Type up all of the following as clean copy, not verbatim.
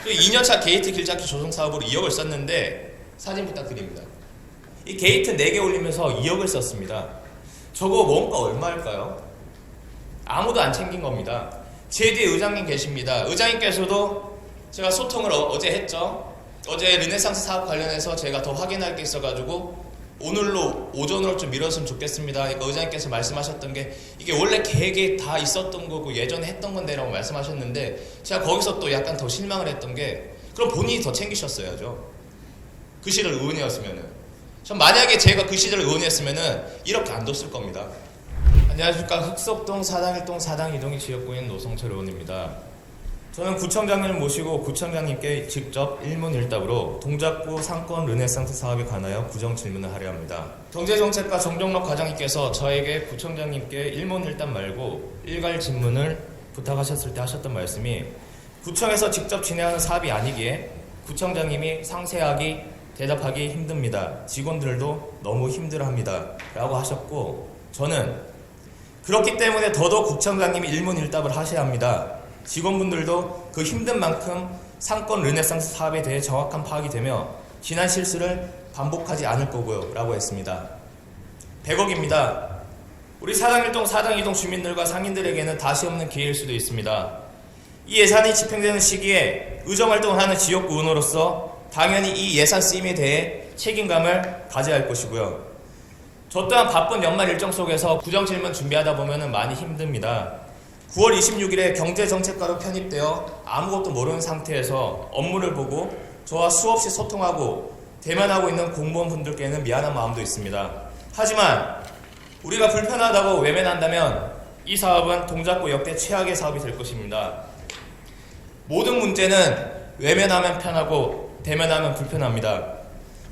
그리고 2년차 게이트 길잡기 조성 사업으로 2억을 썼는데 사진 부탁드립니다. 이 게이트 4개 올리면서 2억을 썼습니다. 저거 원가 얼마일까요? 아무도 안 챙긴 겁니다. 제 뒤에 의장님 계십니다. 의장님께서도 제가 소통을 어제 했죠. 어제 르네상스 사업 관련해서 제가 더 확인할 게 있어가지고 오늘로 오전으로 좀 미뤘으면 좋겠습니다. 그러니까 의장님께서 말씀하셨던 게 이게 원래 계획에 다 있었던 거고 예전에 했던 건데 라고 말씀하셨는데 제가 거기서 또 약간 더 실망을 했던 게 그럼 본인이 더 챙기셨어야죠. 그 시절 의원이었으면은. 전 만약에 제가 그 시절 의원이었으면은 이렇게 안 뒀을 겁니다. 안녕하십니까. 흑석동 4당 1동 4당 2동의 지역구인 노성철 의원입니다. 저는 구청장님을 모시고 구청장님께 직접 일문일답으로 동작구 상권 르네상스 사업에 관하여 구정 질문을 하려 합니다. 경제정책과 정종록 과장님께서 저에게 구청장님께 일문일답 말고 일괄 질문을 부탁하셨을 때 하셨던 말씀이 구청에서 직접 진행하는 사업이 아니기에 구청장님이 상세하게 대답하기 힘듭니다. 직원들도 너무 힘들어합니다. 라고 하셨고 저는 그렇기 때문에 더더욱 구청장님이 일문일답을 하셔야 합니다. 직원분들도 그 힘든 만큼 상권 르네상스 사업에 대해 정확한 파악이 되며 지난 실수를 반복하지 않을 거고요 라고 했습니다. 100억입니다. 우리 4당 1동 4당 2동 주민들과 상인들에게는 다시 없는 기회일 수도 있습니다. 이 예산이 집행되는 시기에 의정활동을 하는 지역구 의원으로서 당연히 이 예산 쓰임에 대해 책임감을 가져야 할 것이고요. 저 또한 바쁜 연말 일정 속에서 구정 질문 준비하다 보면 많이 힘듭니다. 9월 26일에 경제정책과로 편입되어 아무것도 모르는 상태에서 업무를 보고 저와 수없이 소통하고 대면하고 있는 공무원분들께는 미안한 마음도 있습니다. 하지만 우리가 불편하다고 외면한다면 이 사업은 동작구 역대 최악의 사업이 될 것입니다. 모든 문제는 외면하면 편하고 대면하면 불편합니다.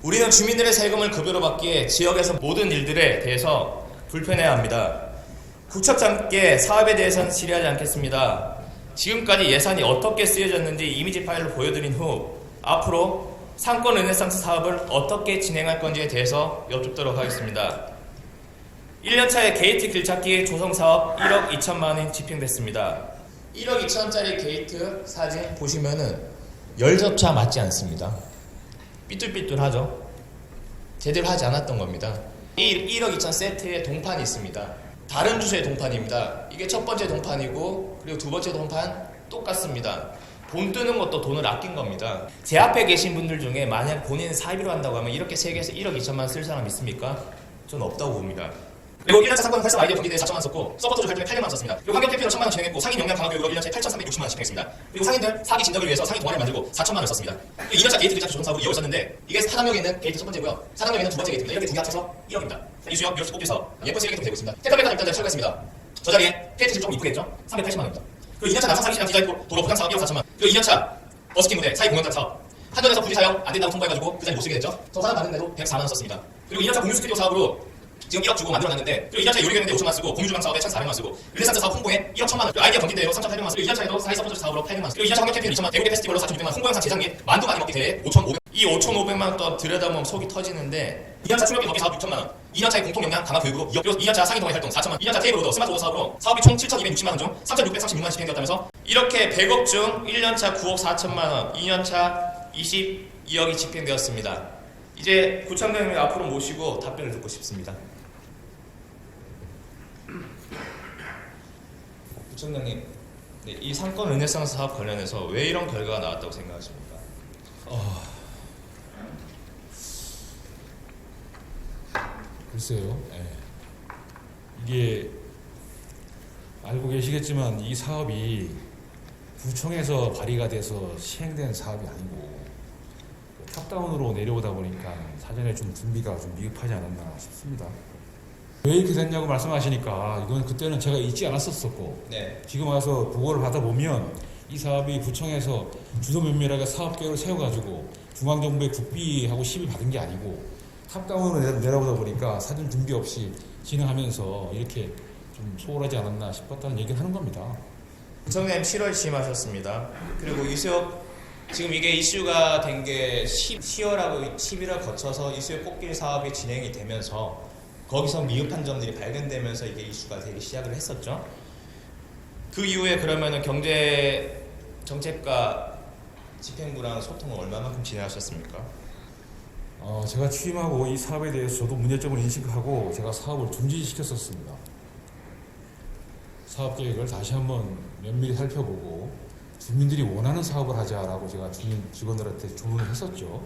우리는 주민들의 세금을 급여로 받기에 지역에서 모든 일들에 대해서 불편해야 합니다. 구청장께 사업에 대해서는 질의하지 않겠습니다. 지금까지 예산이 어떻게 쓰여졌는지 이미지 파일로 보여드린 후 앞으로 상권 르네상스 사업을 어떻게 진행할 건지에 대해서 여쭙도록 하겠습니다. 1년차에 게이트 길찾기 조성사업 1억 2천만 원이 집행됐습니다. 1억 2천원짜리 게이트 사진 보시면은 열접차 맞지 않습니다. 삐뚤삐뚤하죠. 제대로 하지 않았던 겁니다. 1억 2천 세트에 동판이 있습니다. 다른 주소의 동판입니다. 이게 첫 번째 동판이고 그리고 두 번째 동판 똑같습니다. 돈 뜨는 것도 돈을 아낀 겁니다. 제 앞에 계신 분들 중에 만약 본인은 사입으로 한다고 하면 이렇게 세 개에서 1억 2천만 원 쓸 사람 있습니까? 저는 없다고 봅니다. 그리고 1년차 상권 활성 아이디어 경기대에 4천만 원 썼고 서포터즈 활동에 800만 원 썼습니다. 그리고 환경 캠페인으로 1,000만 원 진행했고 상인 역량 강화 교육으로 1년차에 8,360만 원 집행했습니다. 그리고 상인들 사기 진작을 위해서 상인 동아리를 만들고 4천만 원을 썼습니다. 그리고 2년차 게이트 길잡기 조성 사업으로 2억을 썼는데 이게 사당역에 있는 게이트 첫 번째고요. 사당역에 있는 두 번째 게이트입니다. 이렇게 두 개 합쳐서 1억입니다. 이수역 미러스 꼭지에서 예쁜 쓰레기 되고 있습니다. 택배가 일단 철거했습니다. 저 자리에 페이트 좀 이쁘게 했죠? 380만 원입니다. 그리고 2년차 남산 사기시장 디자인 도로 보장 사업 1억 4천만 원. 그리고 2년차 버스킹 무대 사회 공연장 사업 한전에서 분리 사역 안 된다고 통보해가지고 그 자리 못 쓰게 됐죠? 저 사람 받는데도 104만 원 썼습니다. 그리고 2년차 공유 스튜디오 사업으로 지금 1억 주고 만들어놨는데 그리고 2년차 요리교육인데 5천만 쓰고 공유주방 사업에 1,400만 쓰고 르네상스 사업 홍보에 1억 1천만 원 아이디어 경기대회로 3,800만 쓰고 2년차에도 사회 서포터 사업으로 800만 쓰고 그리고 2년차 환경 캠페인 2천만 대구대 페스티벌로 4,600만 홍보 영상 제작 및 만두 많이 먹기 대회 5,500만 이 5,500만 원 또한 들여다보면 속이 터지는데 2년차 출력비 덕기 사업 6천만 원 2년차의 공통 역량 강화 교육으로 2억 그리고 2년차 상인 동아리 활동 4천만 원 2년차 테이블로더 스마트 오더 사업으로 사업이 총 7,260만 원 중 3,636만 원 집행되었다면서 이렇게 100억 중 1년차 9억 4천만 원 2년차 22억이 집행되었습니다. 이제 구청장님 앞으로 모시고 답변을 듣고 싶습니다. 구청장님, 네, 이 상권 르네상스 사업 관련해서 왜 이런 결과가 나왔다고 생각하십니까? 글쎄요. 이게 알고 계시겠지만 이 사업이 구청에서 발의가 돼서 시행된 사업이 아니고 탑다운으로 내려오다 보니까 사전에 좀 준비가 좀 미흡하지 않았나 싶습니다. 왜 이렇게 됐냐고 말씀하시니까 이건 그때는 제가 잊지 않았었고 네. 지금 와서 보고를 받아보면 이 사업이 구청에서 주도 면밀하게 사업 계획을 세워가지고 중앙정부의 국비하고 심의 받은 게 아니고 탑다운으로 내려오다 보니까 사전 준비 없이 진행하면서 이렇게 좀 소홀하지 않았나 싶었다는 얘기를 하는 겁니다. 구청장님 7월 취임하셨습니다. 그리고 이수역 지금 이게 이슈가 된 게 10월하고 11월 거쳐서 이수역 꽃길 사업이 진행이 되면서 거기서 미흡한 점들이 발견되면서 이게 이슈가 되기 시작을 했었죠. 그 이후에 그러면은 경제 정책과 집행부랑 소통을 얼마만큼 진행하셨습니까? 제가 취임하고 이 사업에 대해서 저도 문제점을 인식하고 제가 사업을 중지시켰었습니다. 사업 계획을 다시 한번 면밀히 살펴보고 주민들이 원하는 사업을 하자라고 제가 주민 직원들한테 조언을 했었죠.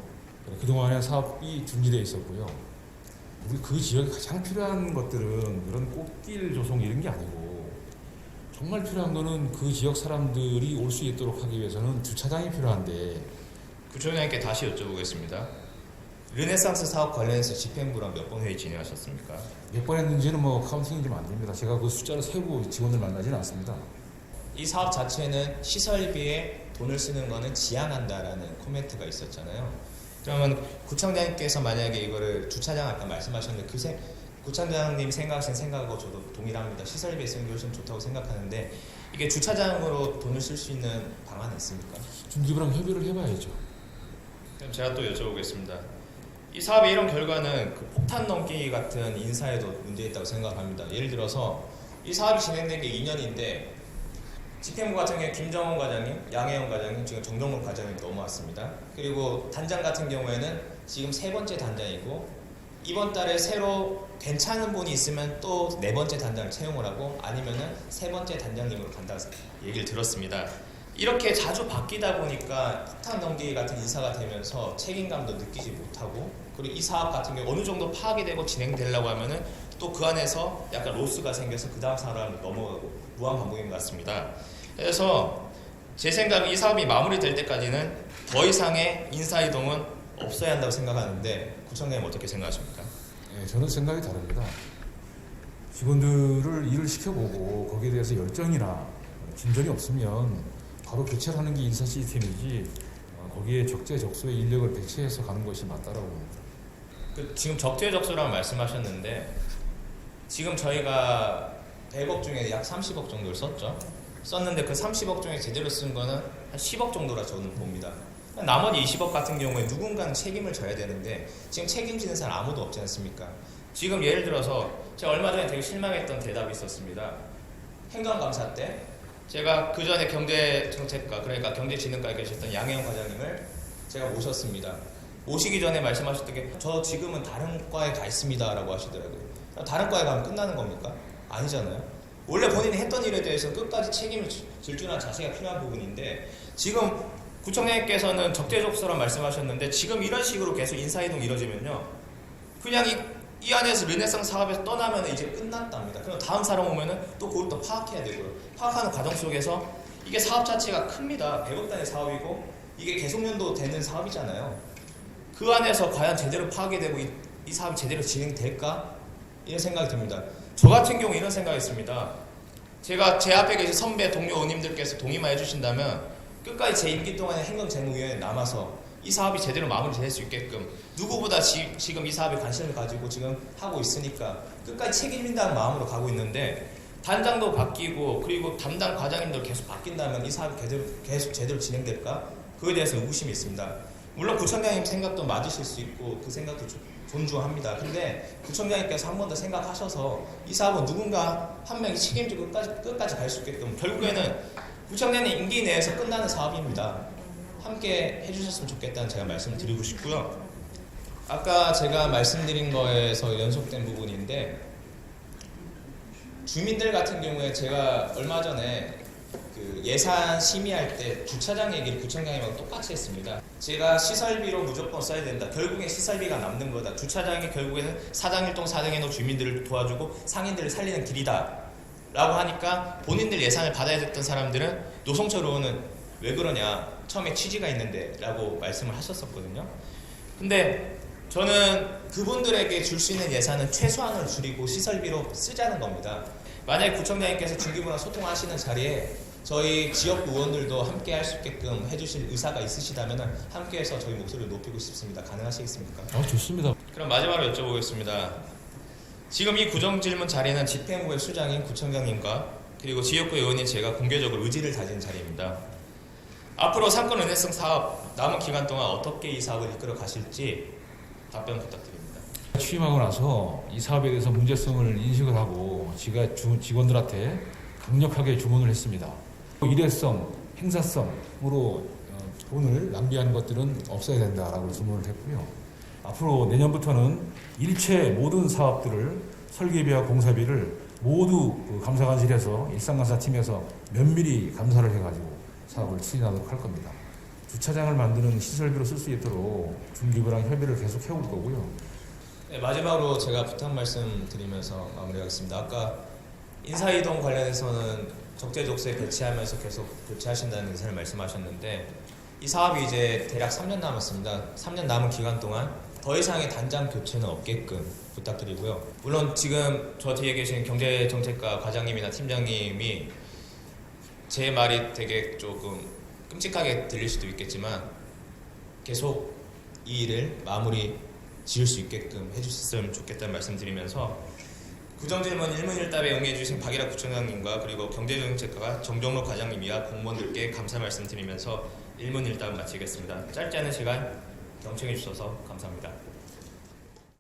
그동안에 사업이 중지되어 있었고요. 우리 그 지역에 가장 필요한 것들은 그런 꽃길 조성 이런 게 아니고 정말 필요한 거는 그 지역 사람들이 올 수 있도록 하기 위해서는 주차장이 필요한데 구청장님께 다시 여쭤보겠습니다. 르네상스 사업 관련해서 집행부랑 몇 번 회의 진행하셨습니까? 몇 번 했는지는 카운팅이 좀 안 됩니다. 제가 그 숫자를 세고 직원들 만나지는 않습니다. 이 사업 자체는 시설비에 돈을 쓰는 거는 지양한다라는 코멘트가 있었잖아요. 그러면 구청장님께서 만약에 이거를 주차장 아까 말씀하셨는데 구청장님 생각하신 생각하고 저도 동일합니다. 시설비에 쓰는 게 훨씬 좋다고 생각하는데 이게 주차장으로 돈을 쓸 수 있는 방안이 있습니까? 중기부랑 협의를 해봐야죠. 그럼 제가 또 여쭤보겠습니다. 이 사업의 이런 결과는 그 폭탄 넘기 같은 인사에도 문제 있다고 생각합니다. 예를 들어서 이 사업이 진행된 게 2년인데 집행부 같은 경우에 김정원 과장님, 양혜영 과장님, 지금 정정문 과장님 넘어왔습니다. 그리고 단장 같은 경우에는 지금 3번째 단장이고 이번 달에 새로 괜찮은 분이 있으면 또 4번째 단장을 채용을 하고 아니면은 3번째 단장님으로 간다 얘기를 들었습니다. 이렇게 자주 바뀌다 보니까 폭탄 넘기기 같은 인사가 되면서 책임감도 느끼지 못하고 그리고 이 사업 같은 경우 어느 정도 파악이 되고 진행되려고 하면은 또 그 안에서 약간 로스가 생겨서 그 다음 사람으로 넘어가고 무한 반복인 것 같습니다. 그래서 제 생각에 이 사업이 마무리될 때까지는 더 이상의 인사이동은 없어야 한다고 생각하는데 구청장님 어떻게 생각하십니까? 네, 저는 생각이 다릅니다. 직원들을 일을 시켜보고 거기에 대해서 열정이나 진전이 없으면 바로 교체를 하는 게 인사 시스템이지 거기에 적재적소의 인력을 배치해서 가는 것이 맞다라고 봅니다. 지금 적재적소라고 말씀하셨는데 지금 저희가 100억 중에 약 30억 정도를 썼는데 그 30억 중에 제대로 쓴 거는 한 10억 정도라 저는 봅니다. 나머지 20억 같은 경우에 누군가는 책임을 져야 되는데 지금 책임지는 사람 아무도 없지 않습니까? 지금 예를 들어서 제가 얼마 전에 되게 실망했던 대답이 있었습니다. 행정감사 때 제가 그 전에 경제정책과 그러니까 경제진흥과에 계셨던 양혜영 과장님을 제가 모셨습니다. 오시기 전에 말씀하셨던 게 저 지금은 다른 과에 가 있습니다 라고 하시더라고요. 다른 과에 가면 끝나는 겁니까? 아니잖아요. 원래 본인이 했던 일에 대해서 끝까지 책임을 질 줄 아는 자세가 필요한 부분인데 지금 구청장님께서는 적재적소란 말씀하셨는데 지금 이런 식으로 계속 인사이동이 이루어지면요 그냥 이 안에서 르네상스 사업에서 떠나면 이제 끝났답니다. 그럼 다음 사람 오면은 또 그걸 또 파악해야 되고요. 파악하는 과정 속에서 이게 사업 자체가 큽니다. 100억 단위 사업이고 이게 계속연도 되는 사업이잖아요. 그 안에서 과연 제대로 파악이 되고 이 사업이 제대로 진행될까? 이런 생각이 듭니다. 저 같은 경우 이런 생각이 있습니다. 제가 제 앞에 계신 선배 동료 의원님들께서 동의만 해주신다면 끝까지 제 임기 동안에 행정재무위원회에 남아서 이 사업이 제대로 마무리될 수 있게끔 누구보다 지금 이 사업에 관심을 가지고 지금 하고 있으니까 끝까지 책임진다는 마음으로 가고 있는데 단장도 바뀌고 그리고 담당 과장님도 계속 바뀐다면 이 사업이 계속 제대로 진행될까? 그에 대해서 의구심이 있습니다. 물론 구청장님 생각도 맞으실 수 있고 그 생각도 존중합니다. 근데 구청장님께서 한 번 더 생각하셔서 이 사업은 누군가 한 명이 책임지고 끝까지 갈 수 있게끔 결국에는 구청장님 임기 내에서 끝나는 사업입니다. 함께 해주셨으면 좋겠다는 제가 말씀을 드리고 싶고요. 아까 제가 말씀드린 거에서 연속된 부분인데 주민들 같은 경우에 제가 얼마 전에 그 예산 심의할 때 주차장 얘기를 구청장님하고 똑같이 했습니다. 제가 시설비로 무조건 써야 된다. 결국엔 시설비가 남는 거다. 주차장이 결국에는 사당일동 사당에는 주민들을 도와주고 상인들을 살리는 길이다. 라고 하니까 본인들 예산을 받아야 됐던 사람들은 노성철 의원은 왜 그러냐. 처음에 취지가 있는데 라고 말씀을 하셨었거든요. 근데 저는 그분들에게 줄 수 있는 예산은 최소한으로 줄이고 시설비로 쓰자는 겁니다. 만약에 구청장님께서 중기부랑 소통하시는 자리에 저희 지역구 의원들도 함께 할 수 있게끔 해주실 의사가 있으시다면 함께해서 저희 목소리를 높이고 싶습니다. 가능하시겠습니까? 좋습니다. 그럼 마지막으로 여쭤보겠습니다. 지금 이 구정질문 자리는 집행부의 수장인 구청장님과 그리고 지역구 의원인 제가 공개적으로 의지를 다진 자리입니다. 앞으로 상권 르네상스 사업 남은 기간 동안 어떻게 이 사업을 이끌어 가실지 답변 부탁드립니다. 취임하고 나서 이 사업에 대해서 문제성을 인식을 하고 제가 직원들한테 강력하게 주문을 했습니다. 일회성, 행사성으로 돈을 낭비하는 것들은 없어야 된다라고 주문을 했고요. 앞으로 내년부터는 일체 모든 사업들을 설계비와 공사비를 모두 그 감사관실에서 일상감사팀에서 면밀히 감사를 해가지고 사업을 추진하도록 할 겁니다. 주차장을 만드는 시설비로 쓸 수 있도록 중기부랑 협의를 계속 해올 거고요. 네, 마지막으로 제가 부탁 말씀 드리면서 마무리하겠습니다. 아까 인사이동 관련해서는 적재적소에 배치하면서 계속 교체하신다는 의사를 말씀하셨는데 이 사업이 이제 대략 3년 남았습니다. 3년 남은 기간 동안 더 이상의 단장 교체는 없게끔 부탁드리고요. 물론 지금 저 뒤에 계신 경제정책과 과장님이나 팀장님이 제 말이 되게 조금 끔찍하게 들릴 수도 있겠지만 계속 이 일을 마무리 지을 수 있게끔 해주셨으면 좋겠다는 말씀드리면서 구정질문 1문1답에 응해주신 박일학 구청장님과 그리고 경제정책과 정종록 과장님이와 공무원들께 감사 말씀드리면서 1문1답 마치겠습니다. 짧지 않은 시간 경청해 주셔서 감사합니다.